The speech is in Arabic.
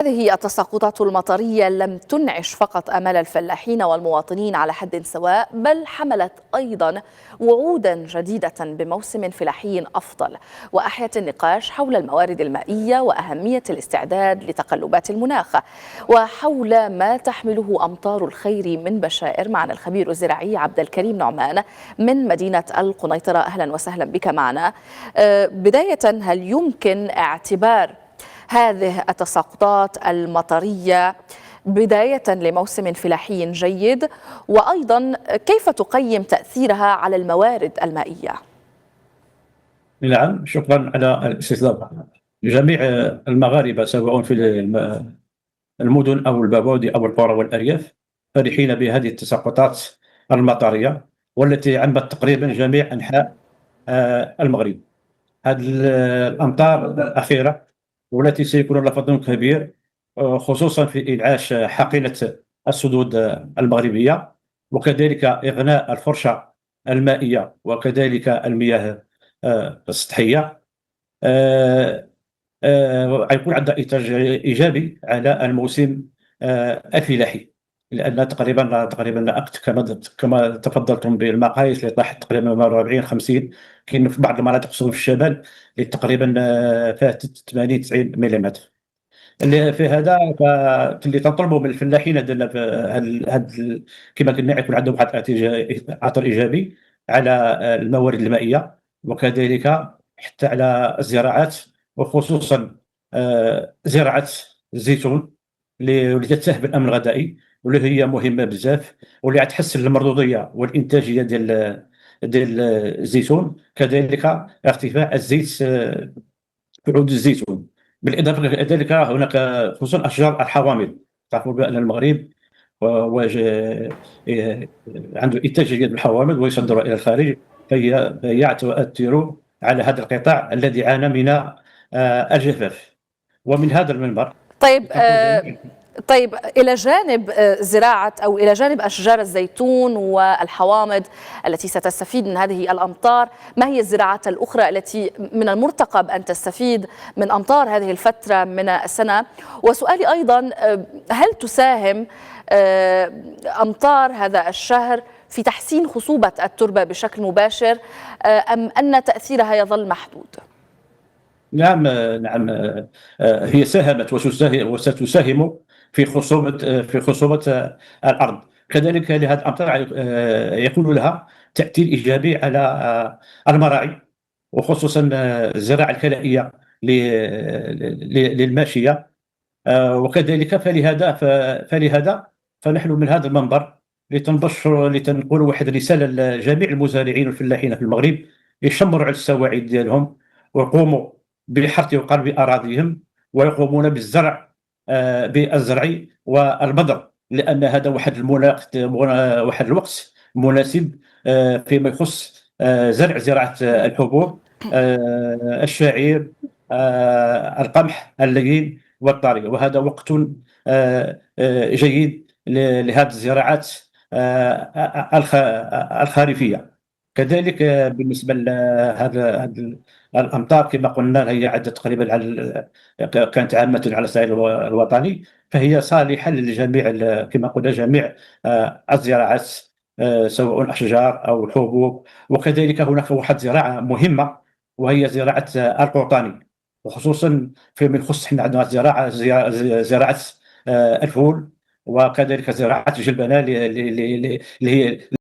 هذه التساقطات المطرية لم تنعش فقط آمال الفلاحين والمواطنين على حد سواء، بل حملت أيضا وعودا جديدة بموسم فلاحي أفضل، وأحيت النقاش حول الموارد المائية وأهمية الاستعداد لتقلبات المناخ، وحول ما تحمله أمطار الخير من بشائر. معنا الخبير الزراعي عبد الكريم نعمان من مدينة القنيطرة. أهلا وسهلا بك معنا. بداية، هل يمكن اعتبار هذه التساقطات المطرية بداية لموسم فلاحي جيد؟ وأيضا كيف تقيم تأثيرها على الموارد المائية؟ نعم، شكرا على الاستضافة. جميع المغاربة سواء في المدن أو البوادي أو القرى والأرياف فرحين بهذه التساقطات المطرية والتي عمت تقريبا جميع أنحاء المغرب. هذه الأمطار الأخيرة والتي سيكون لها فضل كبير، خصوصا في إنعاش حقيبة السدود المغربية، وكذلك إغناء الفرشة المائية وكذلك المياه السطحية. آه، غيكون عندها إنتاج إيجابي على الموسم الفلاحي، لأن تقريبا كما تفضلتم بالمقاييس اللي طاحت تقريبا من 40 50. كاين في بعض المناطق خصوصا في الشمال اللي تقريبا فاتت 80 90 ملم. اللي في هذا فاللي تنطلبوا من الفلاحين كما قلنا يكون عندهم واحد اثر ايجابي على الموارد المائيه، وكذلك حتى على الزراعات، وخصوصا زراعه الزيتون اللي تساهم بالامن الغذائي، واللي هي مهمه بزاف، واللي غتحسن المردوديه والانتاجيه ديال الزيتون. كذلك ارتفاع الزيت في عود الزيتون. بالاضافه الى ذلك هناك خصوصا اشجار الحوامض. تعرفوا بان المغرب عنده انتاج جيد من الحوامض ويصدر الى الخارج، فهي تؤثر على هذا القطاع الذي عانى من الجفاف. ومن هذا المنبر طيب تقول جميع طيب، إلى جانب زراعة أو إلى جانب أشجار الزيتون والحوامض التي ستستفيد من هذه الأمطار، ما هي الزراعات الأخرى التي من المرتقب أن تستفيد من أمطار هذه الفترة من السنة؟ وسؤالي أيضا، هل تساهم أمطار هذا الشهر في تحسين خصوبة التربة بشكل مباشر، أم أن تأثيرها يظل محدود؟ نعم، نعم. هي ساهمت وستساهم في خصوبة الأرض. كذلك لهذه الأمطار يكون لها تأثير إيجابي على المراعي، وخصوصا الزراعة الكلائية للماشية. وكذلك فلهذا فنحن من هذا المنبر لتنقل واحد الرسالة لجميع المزارعين والفلاحين في المغرب، يشمروا على السواعد ديالهم ويقوموا بحرث وقلب أراضيهم، ويقومون بالزرع والبذر، لأن هذا واحد المناخ، واحد الوقت مناسب فيما يخص زراعة الحبوب، الشعير، القمح اللين والطري. وهذا وقت جيد لهذه الزراعات الخريفية. كذلك بالنسبة لهذا الأمطار كما قلنا، هي عدت تقريبا كانت عامة على الصعيد الوطني، فهي صالحة للجميع، كما قلنا جميع الزراعات، سواء أشجار أو حبوب. وكذلك هناك واحد زراعة مهمة وهي زراعة القوطاني، وخصوصا فيما يخص حنا عندنا زراعة الفول، وكذلك زراعة الجلبنة اللي هي